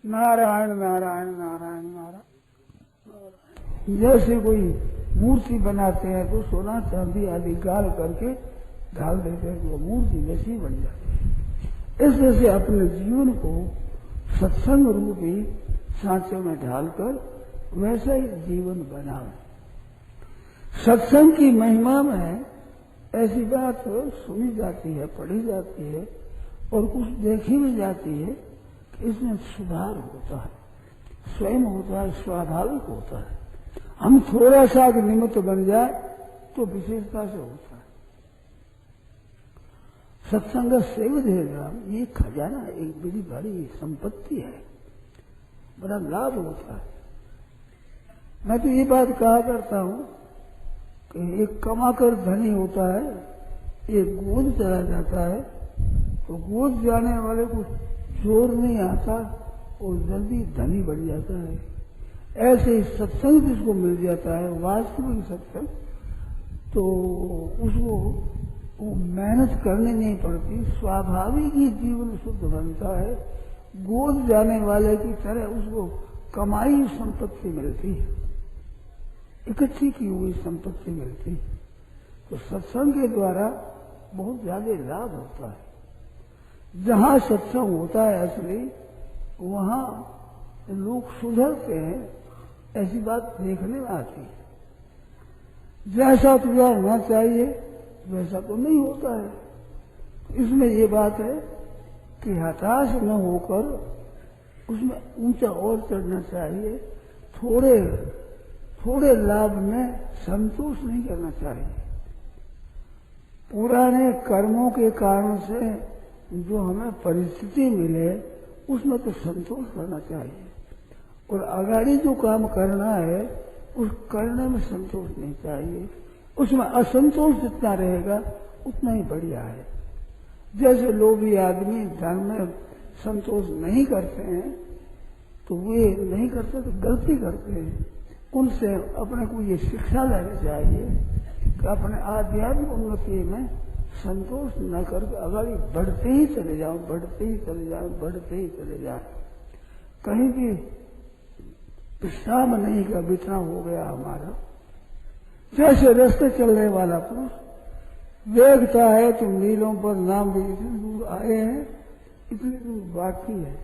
नारायण नारायण नारायण नारायण। जैसे कोई मूर्ति बनाते हैं तो सोना चांदी आदि गाल करके ढाल देते हैं, वो मूर्ति वैसी बन जाती है। इस तरह से अपने जीवन को सत्संग रूपी सांचे में ढालकर वैसा ही जीवन बनावे। सत्संग की महिमा में ऐसी बात सुनी जाती है, पढ़ी जाती है और कुछ देखी भी जाती है कि इसमें सुधार होता है, स्वयं होता है, स्वाभाविक होता है। हम थोड़ा सा निमित्त बन जाए तो विशेषता से होता है। सत्संग सेवदेगा ये खजाना एक बड़ी बड़ी संपत्ति है, बड़ा लाभ होता है। मैं तो ये बात कहा करता हूं कि एक कमाकर धनी होता है, एक गोद चला जाता है तो गोद जाने वाले को जोर नहीं आता और जल्दी धनी बढ़ जाता है। ऐसे ही सत्संग जिसको मिल जाता है, वास्तविक सत्संग, तो उसको वो मेहनत करनी नहीं पड़ती, स्वाभाविक ही जीवन शुद्ध बनता है। गोद जाने वाले की तरह उसको कमाई संपत्ति मिलती है, इकट्ठी की हुई संपत्ति मिलती है। तो सत्संग के द्वारा बहुत ज्यादा लाभ होता है। जहां सत्संग होता है असली, वहां लोग सुधरते हैं, ऐसी बात देखने में आती है। जैसा तुझा होना चाहिए वैसा तो नहीं होता है। इसमें ये बात है कि हताश न होकर उसमें ऊंचा और चढ़ना चाहिए। थोड़े लाभ में संतोष नहीं करना चाहिए। पुराने कर्मों के कारण से जो हमें परिस्थिति मिले उसमें तो संतोष करना चाहिए, और आगाड़ी जो काम करना है उस करने में संतोष नहीं चाहिए। उसमें असंतोष जितना रहेगा उतना ही बढ़िया है। जैसे लोभी आदमी धन में संतोष नहीं करते हैं तो वे नहीं करते तो गलती करते हैं। उनसे अपने को ये शिक्षा लेनी चाहिए कि अपने आध्यात्मिक उन्नति में संतोष न करके आगे बढ़ते ही चले जाओ, बढ़ते ही चले जाओ, बढ़ते ही चले जाओ। कहीं भी विश्राम नहीं का वितना हो गया हमारा। जैसे रास्ते चलने वाला पुरुष देखता है तो मीलों पर नाम भी इतनी दूर आए हैं, इतनी दूर बाकी है,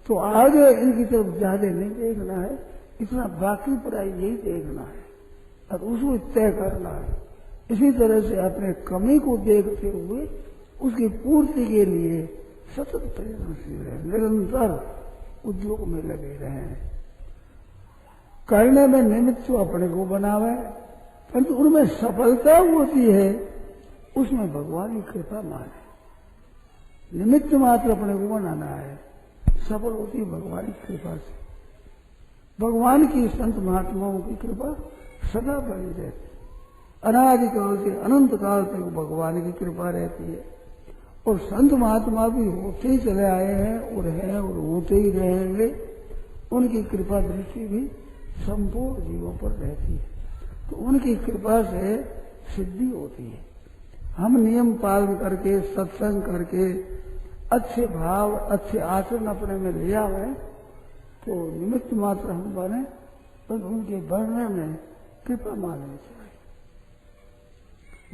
तो आगे इनकी तरफ ज्यादा नहीं देखना है, इतना बाकी पड़ा यही देखना है और उसको तय करना है। इसी तरह से अपने कमी को देखते हुए उसकी पूर्ति के लिए सतत प्रयत्नशील है, निरंतर उद्योग में लगे रहे। करने में निमित्त तो अपने को बनावे, परंतु उनमें सफलता होती है उसमें भगवान की कृपा माने। निमित्त मात्र अपने को बनाना है, सफल होती है भगवान की कृपा से। भगवान की संत महात्माओं की कृपा सदा बनी रहती, अनादिकाल से अनंत काल तक भगवान की कृपा रहती है। और संत महात्मा भी होते ही चले आए हैं और होते ही रहेंगे। उनकी कृपा दृष्टि भी संपूर्ण जीवों पर रहती है, तो उनकी कृपा से सिद्धि होती है। हम नियम पालन करके, सत्संग करके, अच्छे भाव, अच्छे आचरण अपने में ले आवे तो निमित्त मात्र हम बने, तो उनके बढ़ने में कृपा माननी चाहिए।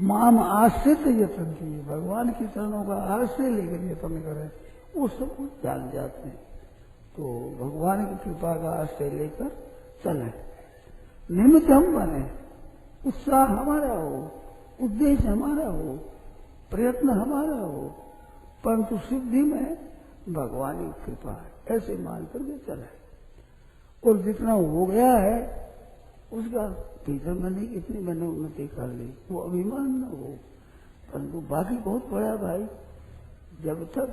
माम आश्रित यत्न किए, भगवान की चरणों का आश्रय लेकर यत्न करें, वो सब कुछ जान जाते हैं। तो भगवान की कृपा का आश्रय लेकर चले, निमित्त हम बने, उत्साह हमारा हो, उद्देश्य हमारा हो, प्रयत्न हमारा हो, परंतु सिद्धि में भगवान की कृपा है, ऐसे मान करके चले। और जितना हो गया है उसका भीतर में नहीं, इतनी मैंने उन्नति कर ली, वो अभिमान न हो। परंतु बाकी बहुत बड़ा भाई, जब तक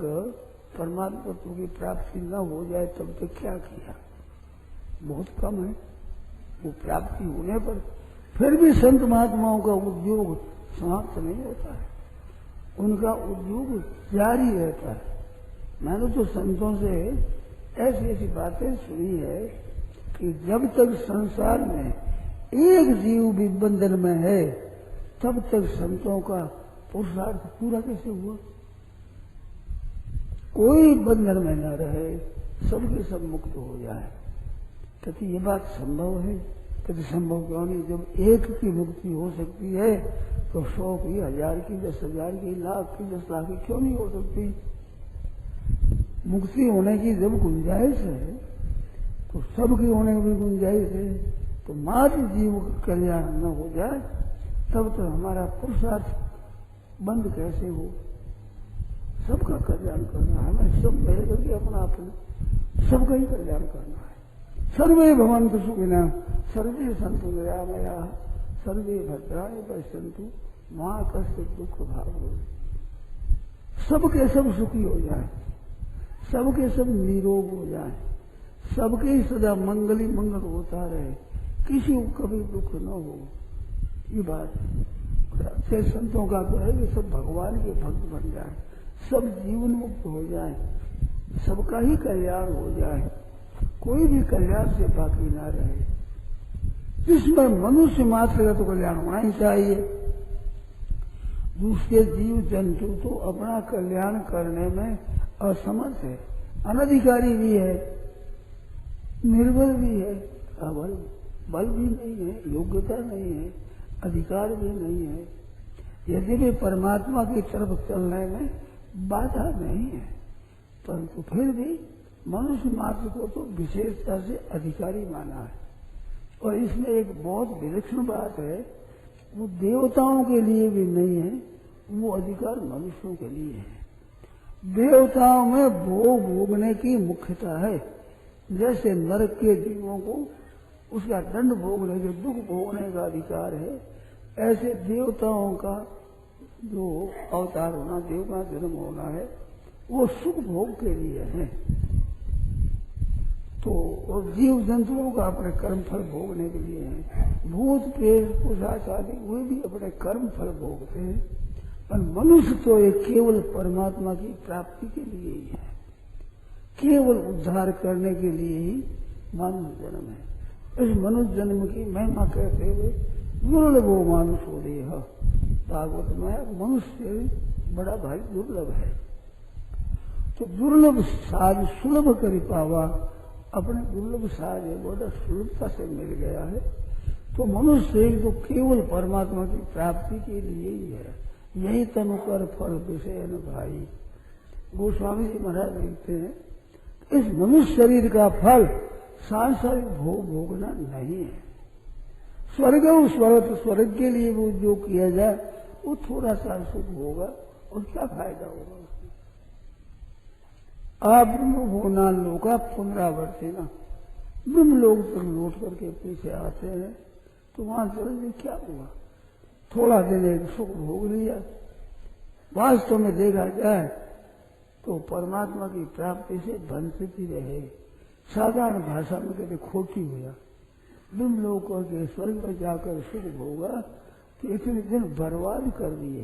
परमात्मा तत्व की प्राप्ति न हो जाए तब तक क्या किया, बहुत कम है। वो प्राप्ति होने पर फिर भी संत महात्माओं का उद्योग समाप्त नहीं होता है, उनका उद्योग जारी रहता है। मैंने तो संतों से ऐसी ऐसी बातें सुनी है कि जब तक संसार में एक जीव भी बंधन में है तब तक संतों का पुरुषार्थ पूरा कैसे हुआ। कोई बंधन में न रहे, सबके सब मुक्त हो जाए। कहते ये बात संभव है? कहते संभव क्यों नहीं, जब एक की मुक्ति हो सकती है तो 100 की, 1000 की, 10,000 की, लाख की, 10 लाख की क्यों नहीं हो सकती? मुक्ति होने की जब गुंजाइश है तो सबकी होने की भी गुंजाइश है। तो मात्र जीव का कल्याण न हो जाए तब तो हमारा पुरुषार्थ बंद कैसे हो? सबका कल्याण करना है, हमें सब मिल करके अपना सबका ही कल्याण करना है। सर्वे भवन्तु सुखिनः, सर्वे सन्तु निरामयाः, सर्वे भद्राणि पश्यन्तु मा कश्चित् दुःखभाग् भवेत्। सबके सब सुखी हो जाए, सबके सब निरोग हो जाए, सबके ही सदा मंगल ही मंगल होता रहे, किसी को कभी दुख न हो। ये बात अच्छे संतों का तो है कि सब भगवान के भक्त बन जाए, सब जीवन मुक्त हो जाए, सबका ही कल्याण हो जाए, कोई भी कल्याण से बाकी ना रहे। इसमें मनुष्य मात्र का तो कल्याण होना ही चाहिए। दूसरे जीव जंतु तो अपना कल्याण करने में असमर्थ है, अनधिकारी भी है, निर्बल भी है, अबल बल भी नहीं है, योग्यता नहीं है, अधिकार भी नहीं है। यद्यपि परमात्मा की तरफ चलने में बाधा नहीं है, परंतु फिर भी मनुष्य मात्र को तो विशेषता से अधिकारी माना है। और इसमें एक बहुत विलक्षण बात है, वो देवताओं के लिए भी नहीं है, वो अधिकार मनुष्यों के लिए है। देवताओं में भोग भोगने की मुख्यता है, जैसे नरक के जीवों को उसका दंड भोगने के, दुख भोगने का अधिकार है, ऐसे देवताओं का जो अवतार होना, देव का जन्म होना है, वो सुख भोग के लिए है। तो और जीव जंतुओं का अपने कर्म फल भोगने के लिए है। भूत प्रेत पिशाच आदि वे भी अपने कर्म फल भोगते हैं, पर मनुष्य तो एक केवल परमात्मा की प्राप्ति के लिए ही है, केवल उद्धार करने के लिए ही मानव जन्म है। इस मनुष्य जन्म की महिमा कहते हुए दुर्लभो मानुषो देह, भागवत में मनुष्य बड़ा भाई दुर्लभ है। तो दुर्लभ साज सुलभ कर पावा, अपने दुर्लभ साज है बड़ा सुलभता से मिल गया है। तो मनुष्य तो केवल परमात्मा की प्राप्ति के लिए ही है। यही तनु कर फल विषय न भाई, गोस्वामी जी महाराज लिखते हैं, इस मनुष्य शरीर का फल सांसारिक भोग भोगना नहीं है। स्वर्ग स्वर्ग के लिए वो जो किया जाए वो थोड़ा सा सुख होगा और क्या फायदा होगा उसमें। आप ब्रह्म भोना लोका पुनरावर्ती ना, ब्रह्म लोग तक लौट करके पीछे आते हैं तो वहां चलने क्या हुआ, थोड़ा दिन एक सुख भोग लिया। वास्तव में देखा जाए तो परमात्मा की प्राप्ति से वंचित ही रहे। साधारण भाषा में कहते खोटी हुआ, ब्रह्म लोक के स्वर्ग में जाकर सुख भोगा तो इतने दिन बर्बाद कर दिए,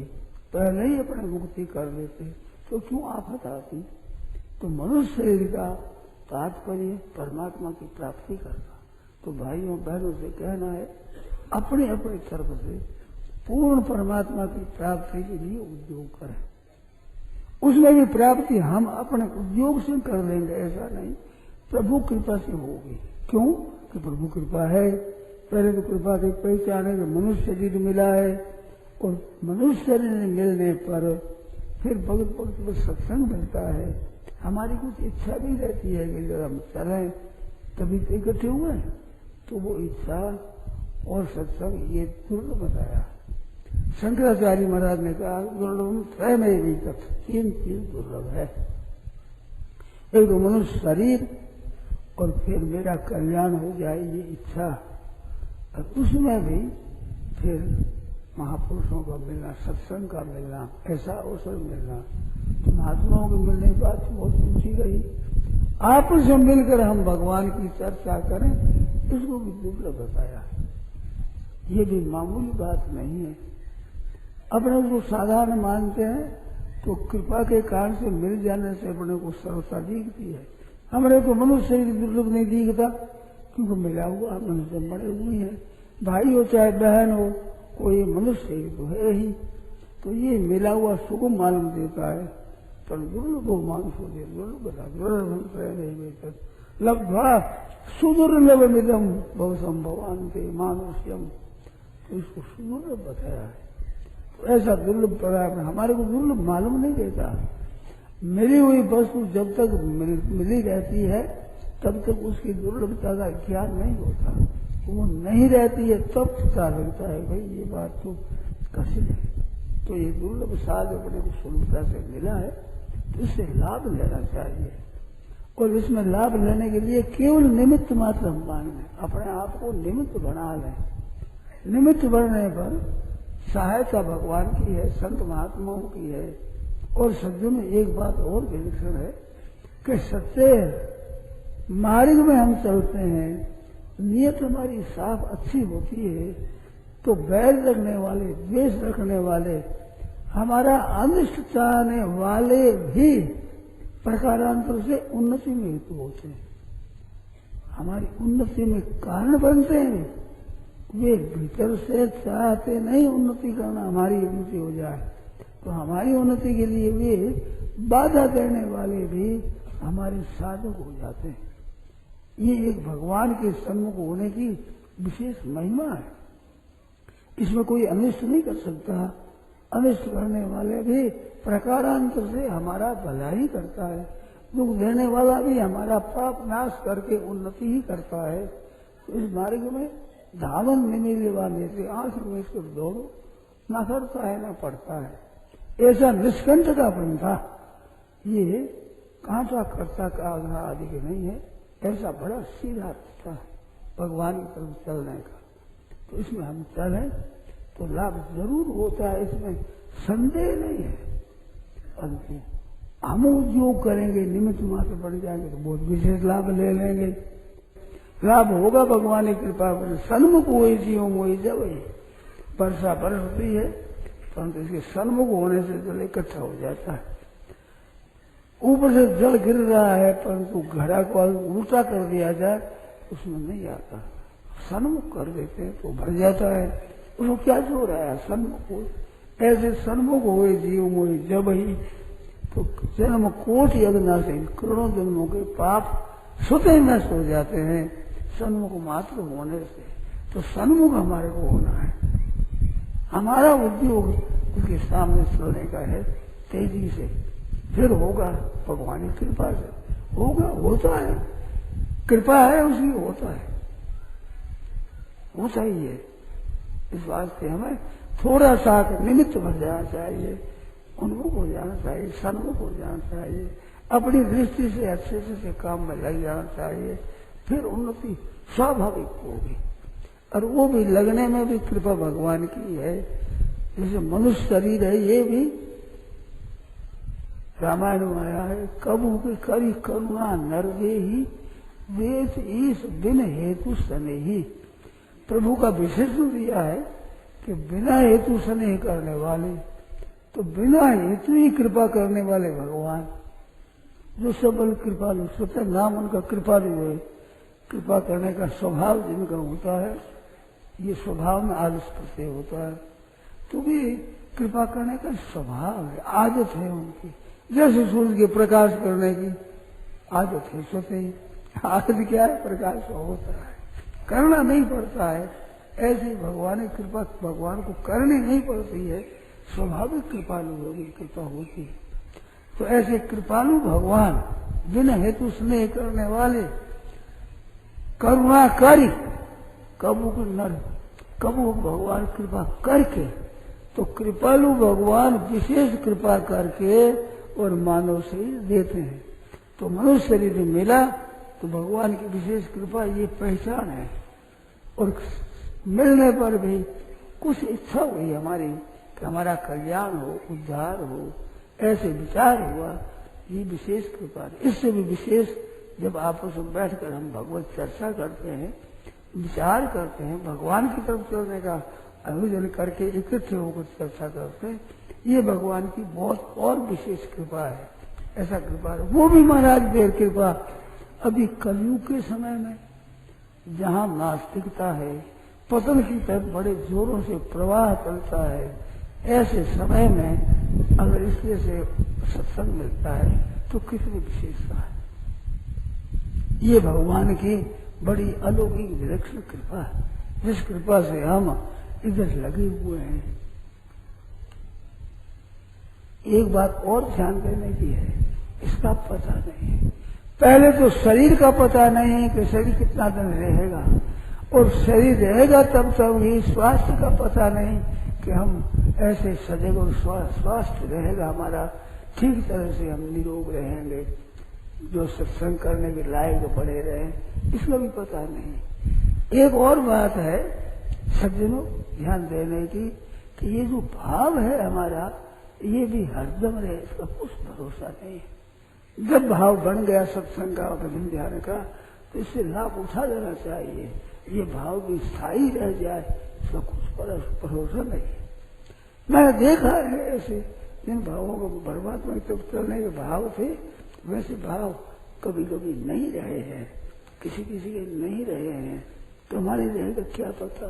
पहले ही अपने मुक्ति कर लेते तो क्यों आफत आती। तो मनुष्य शरीर का तात्पर्य परमात्मा की प्राप्ति करना। तो भाइयों बहनों से कहना है, अपने अपनी तरफ से पूर्ण परमात्मा की प्राप्ति के लिए उद्योग करें। उसमें भी प्राप्ति हम अपने उद्योग से कर लेंगे ऐसा नहीं, प्रभु कृपा से होगी। क्यों कि प्रभु कृपा है। पहले तो कृपा से पहचाने कि मनुष्य शरीर मिला है, और मनुष्य शरीर मिलने पर फिर भगत भक्त में सत्संग मिलता है। हमारी कुछ इच्छा भी रहती है कि जब हम चलें, तभी तो इकट्ठे हुए, तो वो इच्छा और सत्संग ये दुर्लभ बताया। शंकराचार्य महाराज ने कहा दुर्लभ त्रय में भी तक 3 चीज दुर्लभ है। एक तो मनुष्य शरीर, और फिर मेरा कल्याण हो जाए ये इच्छा, और उसमें भी फिर महापुरुषों का मिलना, सत्संग का मिलना, ऐसा अवसर मिलना। तो महात्माओं के मिलने की बात बहुत पूछी गई। आपस में मिलकर हम भगवान की चर्चा करें, इसको भी दुर्लभ बताया। ये भी मामूली बात नहीं है। अपने उसको साधारण मानते हैं तो कृपा के कारण से मिल जाने से अपने को सरलता दिखती है। हमारे को मनुष्य शरीर दुर्लभ नहीं दिखता, क्योंकि मिला हुआ मनुष्य बड़े हुए हैं, भाई हो चाहे बहन हो, कोई मनुष्य शरीर तो है ही। तो ये मिला हुआ सुख मालूम देता है। पर दुर्लभो मानुषो दुर्लभ लब्ध्वा सुदुर्लभमिदं भवसं भवान्ते मानुष्यम। तो इसको सुदुर्लभ बताया है। तो ऐसा दुर्लभ पदार्थ हमारे को दुर्लभ मालूम नहीं देता। मिली हुई वस्तु जब तक मिली रहती है तब तक उसकी दुर्लभता का ज्ञान नहीं होता। वो नहीं रहती है तब पता लगता है भाई ये बात तो कठिन है। तो ये दुर्लभ साज अपने को सुलभता से मिला है तो इससे लाभ लेना चाहिए। और इसमें लाभ लेने के लिए केवल निमित्त मात्र हम मान लें, अपने आप को निमित्त बना लें। निमित्त बनने पर सहायता भगवान की है, संत महात्माओं की है। और सज्जन में एक बात और विलक्षण है कि सत्य मार्ग में हम चलते हैं, नियत हमारी साफ अच्छी होती है तो बैर रखने वाले, द्वेष रखने वाले, हमारा अनिष्ट चाहने वाले भी प्रकारांतर से उन्नति में हेतु होते हैं, हमारी उन्नति में कारण बनते हैं। वे भीतर से चाहते नहीं उन्नति करना, हमारी उन्नति हो जाए, तो हमारी उन्नति के लिए वे बाधा देने वाले भी हमारे साधक हो जाते हैं। ये एक भगवान के सन्मुख होने की विशेष महिमा है। इसमें कोई अनिष्ट नहीं कर सकता। अनिष्ट करने वाले भी प्रकारांतर से हमारा भला ही करता है। दुख देने वाला भी हमारा पाप नाश करके उन्नति ही करता है। तो इस मार्ग में धावन निमिले वाले से आंख में इसको दौड़ो, ना करता है ना पड़ता है। ऐसा निष्कंठ का पंथा ये कांटा करता का आग्रह आदि के नहीं है। ऐसा बड़ा सीधा रास्ता है भगवान की तरफ चलने का। तो इसमें हम चले तो लाभ जरूर होता है, इसमें संदेह नहीं है। परंतु हम जो करेंगे निमित्त मात्र बढ़ जाएंगे तो बहुत विशेष लाभ ले लेंगे। लाभ होगा भगवान की कृपा पर। सन्मुख हुए जीवों हुए जब वर्षा बरसती है परंतु इसके सन्मुख होने से जल इकट्ठा हो जाता है। ऊपर से जल गिर रहा है परंतु घड़ा को उल्टा कर दिया जाए उसमें नहीं आता, सन्मुख कर देते हैं तो भर जाता है। उसको क्या जोर आया, सन्मुख हुए। ऐसे सन्मुख हुए जीव हुए जब ही तो जन्म कोटि अविनाशी करोड़ों जन्मों के पाप स्वतः नष्ट हो जाते हैं सन्मुख मात्र होने से। तो सन्मुख हमारे को होना है। हमारा उद्योग उसके सामने चलने का है तेजी से, फिर होगा भगवान की कृपा से होगा। होता है, कृपा है उसकी, होता है, होता ही है। इस वास्ते हमें थोड़ा सा निमित्त बन जाना चाहिए, उन्मुख हो जाना चाहिए, सन्मुख हो जाना चाहिए, अपनी दृष्टि से अच्छे से काम में लग जाना चाहिए, फिर उन्नति स्वाभाविक होगी। और वो भी लगने में भी कृपा भगवान की है। जैसे मनुष्य शरीर है ये भी रामायण में आया है, कबू की करी करुणा नरवे ही वेद ईश बिन हेतु सने ही। प्रभु का विशेषण दिया है कि बिना हेतु स्नेह करने वाले, तो बिना हेतु ही कृपा करने वाले भगवान जो सबल कृपालु, स्वतः नाम उनका कृपालु है। कृपा करने का स्वभाव जिनका होता है, ये स्वभाव में आलस प्रत्यय होता है, तो भी कृपा करने का स्वभाव है, आदत है उनकी। जैसे सूर्य के प्रकाश करने की आदत है स्वतः ही। आदत क्या है, प्रकाश होता है, करना नहीं पड़ता है। ऐसी भगवान की कृपा भगवान को करनी नहीं पड़ती है, स्वाभाविक कृपालु होगी, कृपा होती है। तो ऐसे कृपालु भगवान बिना हेतु स्नेह करने वाले, करुणाकारी, कबू को नर, कबू भगवान कृपा करके, तो कृपालु भगवान विशेष कृपा करके और मानव शरीर देते हैं। तो मनुष्य शरीर मिला तो भगवान की विशेष कृपा ये पहचान है। और मिलने पर भी कुछ इच्छा हुई हमारी कि हमारा कल्याण हो, उद्धार हो, ऐसे विचार हुआ, ये विशेष कृपा है। इससे भी विशेष जब आपस में बैठकर हम भगवत चर्चा करते हैं, विचार करते हैं, भगवान की तरफ चलने का आयोजन करके इकट्ठे होकर चर्चा करते हैं, ये भगवान की बहुत और विशेष कृपा है। ऐसा कृपा है वो भी महाराज देर कृपा। अभी कलयुग के समय में जहाँ नास्तिकता है, पतन की तरफ बड़े जोरों से प्रवाह चलता है, ऐसे समय में अगर इसके से सत्संग मिलता है तो कितनी विशेषता है। ये भगवान की बड़ी अलौकिक विलक्षण कृपा है, जिस कृपा से हम इधर लगे हुए हैं। एक बात और ध्यान देने की है, इसका पता नहीं है। पहले तो शरीर का पता नहीं है कि शरीर कितना दिन रहेगा, और शरीर रहेगा तब ही स्वास्थ्य का पता नहीं कि हम ऐसे सजग और स्वास्थ्य रहेगा हमारा, ठीक तरह से हम निरोग रहेंगे, जो सत्संग करने के लायक बड़े रहे, इसका भी पता नहीं। एक और बात है सज्जनों ध्यान देने की कि ये जो भाव है हमारा, ये भी हरदम रहे, इसका कुछ भरोसा नहीं है। जब भाव बन गया सत्संग का भजन ध्यान का, तो इससे लाभ उठा लेना चाहिए। ये भाव भी स्थायी रह जाए, इसका कुछ भरोसा नहीं है। मैंने देखा है ऐसे जिन भावों को बर्बाद में तो चलने के भाव थे, वैसे भाव कभी कभी नहीं रहे हैं, किसी किसी के नहीं रहे हैं, तो हमारे रहेगा क्या पता।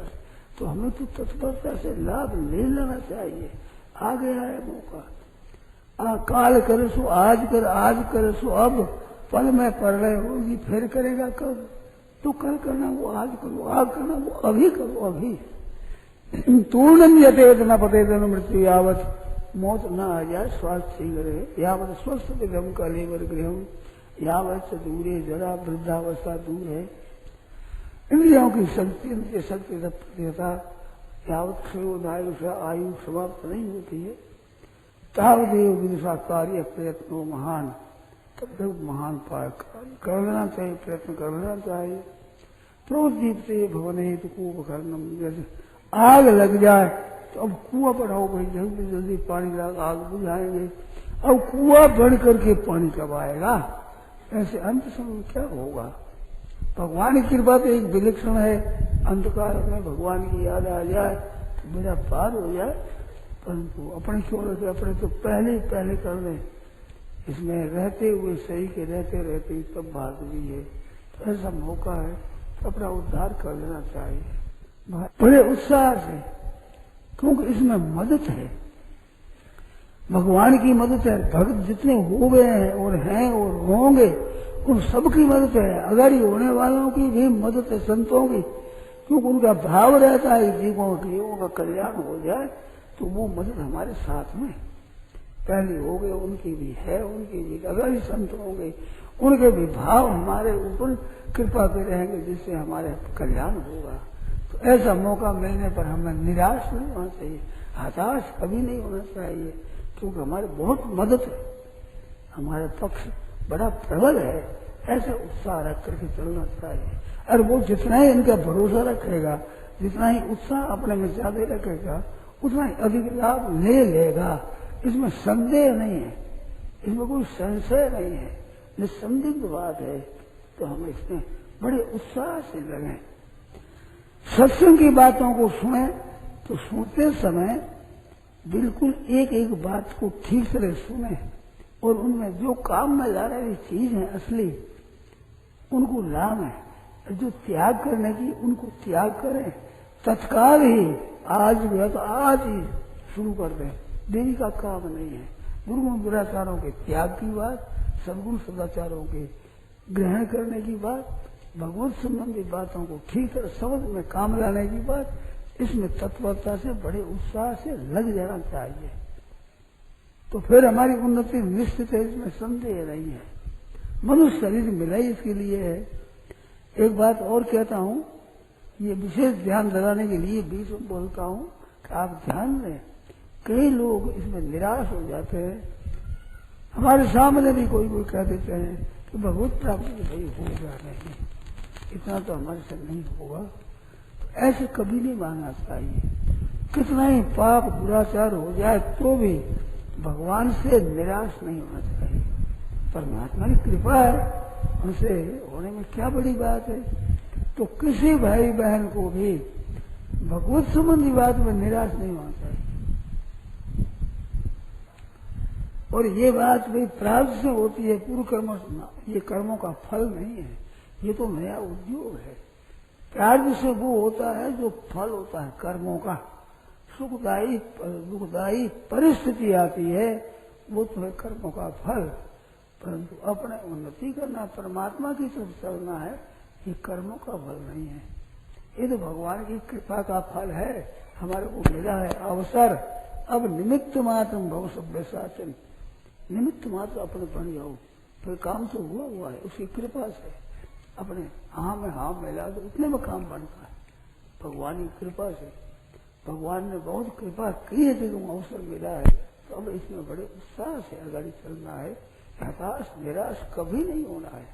तो हमें तो तत्परता से लाभ ले लेना चाहिए। आ गया है मौका, काल करे सो आज कर, आज करे सो अब, पल में पड़ रहे होगी फिर करेगा कब, तो कल करना वो आज करो, आज करना वो अभी करो, अभी। तूर्णम यतेत न पतेत न मृत्यु यावत, मौत न आ जाए स्वास्थ्य ही रहे, यावत स्वस्थ गृहम कलेवर गृहम, यावत दूरे जरा वृद्धावस्था दूर है। इंद्रियों की शक्ति, इनकी शक्ति तत्प्रता यावत क्षयोदायुषा आयु समाप्त नहीं होती है, तावदेव विदुषा कार्य प्रयत्नो महान, तब तक महान पार कर लेना चाहिए, प्रयत्न कर लेना चाहिए। प्रोदीप्ते भवन हेतु कूपकर्णम, जैसे आग लग जाए तो अब कुआं बढ़ाओ भाई, जल्दी जल्दी पानी लगा आग बुझाएंगे, अब कुआं बढ़ करके पानी कब आएगा। ऐसे अंत समय क्या होगा। भगवान की कृपा तो एक विलक्षण है, अंधकार में भगवान की याद आ जाए तो मेरा पार हो जाए, परंतु अपने क्यों रखे, अपने तो पहले कर दें। इसमें रहते हुए सही के रहते रहते तब भाग भी है, तो ऐसा मौका है तो अपना उद्धार कर लेना चाहिए बड़े उत्साह से, क्योंकि इसमें मदद है, भगवान की मदद है। भक्त जितने हो गए हैं और हैं और होंगे उन सबकी मदद है, अगाड़ी होने वालों की भी मदद है, संतों की, क्योंकि उनका भाव रहता है जीवों का कल्याण हो जाए, तो वो मदद हमारे साथ में पहले हो गए, उनकी भी है, उनकी भी अगाड़ी संत होंगे, उनके भी भाव हमारे ऊपर कृपा के रहेंगे, जिससे हमारे कल्याण होगा। तो ऐसा मौका मिलने पर हमें निराश नहीं होना चाहिए, हताश कभी नहीं होना चाहिए, क्योंकि हमारी बहुत मदद है, हमारा पक्ष बड़ा प्रबल है। ऐसा उत्साह रख करके चलना चाहिए, और वो जितना ही इनका भरोसा रखेगा, जितना ही उत्साह अपने में ज्यादा रखेगा, उतना ही अधिक लाभ ले लेगा। इसमें संदेह नहीं है, इसमें कोई संशय नहीं है, निसंदिग्ध बात है। तो हम इसमें बड़े उत्साह से लगे, सत्संग की बातों को सुने, तो सुनते समय बिल्कुल एक एक बात को ठीक तरह सुने, और उनमें जो काम में ला रही चीज है असली, उनको लाभ है। जो त्याग करने की, उनको त्याग करें तत्काल ही, आज हुआ तो आज ही शुरू कर दें, देरी का काम नहीं है। दुर्गुण दुराचारों के त्याग की बात, सद्गुण सदाचारों के ग्रहण करने की बात, भगवत संबंधी बातों को ठीक तरह समझ में काम लाने की बात, इसमें तत्परता से बड़े उत्साह से लग जाना चाहिए, तो फिर हमारी उन्नति निश्चित है, इसमें संदेह नहीं है। मनुष्य शरीर मिला ही इसके लिए है। एक बात और कहता हूँ, ये विशेष ध्यान दिलाने के लिए बीच में बोलता हूँ कि आप ध्यान दें, कई लोग इसमें निराश हो जाते हैं। हमारे सामने भी कोई कह देते हैं कि भगवत प्राप्ति भाई होगा नहीं, इतना तो हमारे से नहीं होगा। तो ऐसे कभी नहीं मानना चाहिए, कितना ही पाप दुराचार हो जाए तो भी भगवान से निराश नहीं होना चाहिए। परमात्मा की कृपा है, उनसे होने में क्या बड़ी बात है। तो किसी भाई बहन को भी भगवत संबंधी बात में निराश नहीं होना चाहिए। और ये बात भी प्रारब्ध से होती है, पूर्व कर्म, ये कर्मों का फल नहीं है, ये तो नया उद्योग है। प्रारब्ध से वो होता है जो फल होता है कर्मों का, सुखदायी दुखदायी परिस्थिति आती है, वो तो है कर्मों का फल, परंतु अपने उन्नति करना, परमात्मा की तरफ चलना है, ये कर्मों का फल नहीं है। ये तो भगवान की कृपा का फल है, हमारे को मिला है अवसर। अब निमित्त मात्र भव सभ्य शासन, निमित्त मात्र अपने बन जाओ, फिर काम तो हुआ है उसकी कृपा से। अपने हाँ में हाँ मिला तो उतने में काम बनता है, भगवान की कृपा से। भगवान ने बहुत कृपा की है कि तुम अवसर मिला है, तो अब इसमें बड़े उत्साह से आगे चलना है, हताश निराश कभी नहीं होना है।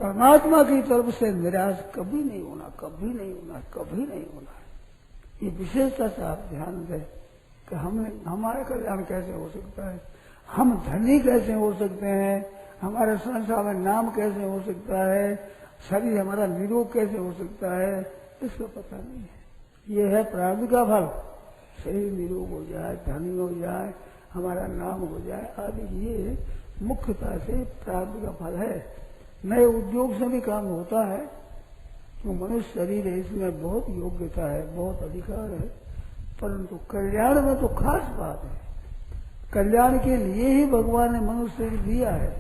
परमात्मा की तरफ से निराश कभी नहीं होना, कभी नहीं होना, कभी नहीं होना है। ये विशेषता से आप ध्यान दें कि हमारा कल्याण कैसे हो सकता है, हम धनी कैसे हो सकते हैं, हमारे संसार में नाम कैसे हो सकता है, शरीर हमारा निरोग कैसे हो सकता है, इसका पता नहीं है। ये है प्रारब्ध का फल, शरीर निरोग हो जाए, धनी हो जाए, हमारा नाम हो जाए आदि, ये मुख्यतः से प्रारब्ध का फल है। नए उद्योग से भी काम होता है, तो मनुष्य शरीर है, इसमें बहुत योग्यता है, बहुत अधिकार है, परंतु कल्याण में तो खास बात है। कल्याण के लिए ही भगवान ने मनुष्य शरीर दिया है।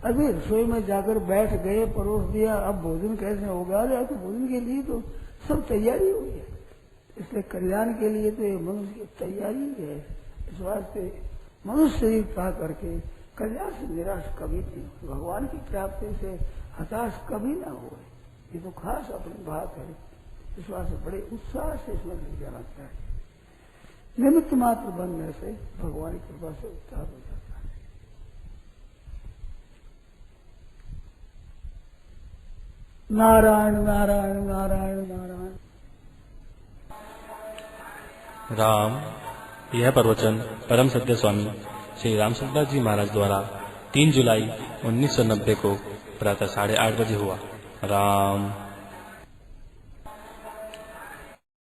अभी रसोई में जाकर बैठ गए, परोस दिया, अब भोजन कैसे होगा, अरे तो भोजन के लिए तो सब तैयारी हुई है, इसलिए कल्याण के लिए तो ये मनुष्य की तैयारी है। इस वास्ते मनुष्य शरीर पा करके कल्याण से निराश कभी नहीं हो, भगवान की प्राप्ति से हताश कभी ना हो, ये तो खास अपनी बात है। इस वास्ते बड़े उत्साह से इसमें ले जाना चाहिए। निमित्त मात्र बनने से भगवान की कृपा से उत्साह हो जाता है। नारायण नारायण नारायण नारायण। राम। यह प्रवचन परम सत्य स्वामी श्री रामचंद्र जी महाराज द्वारा 3 जुलाई 1990 को प्रातः 8:30 बजे हुआ। राम।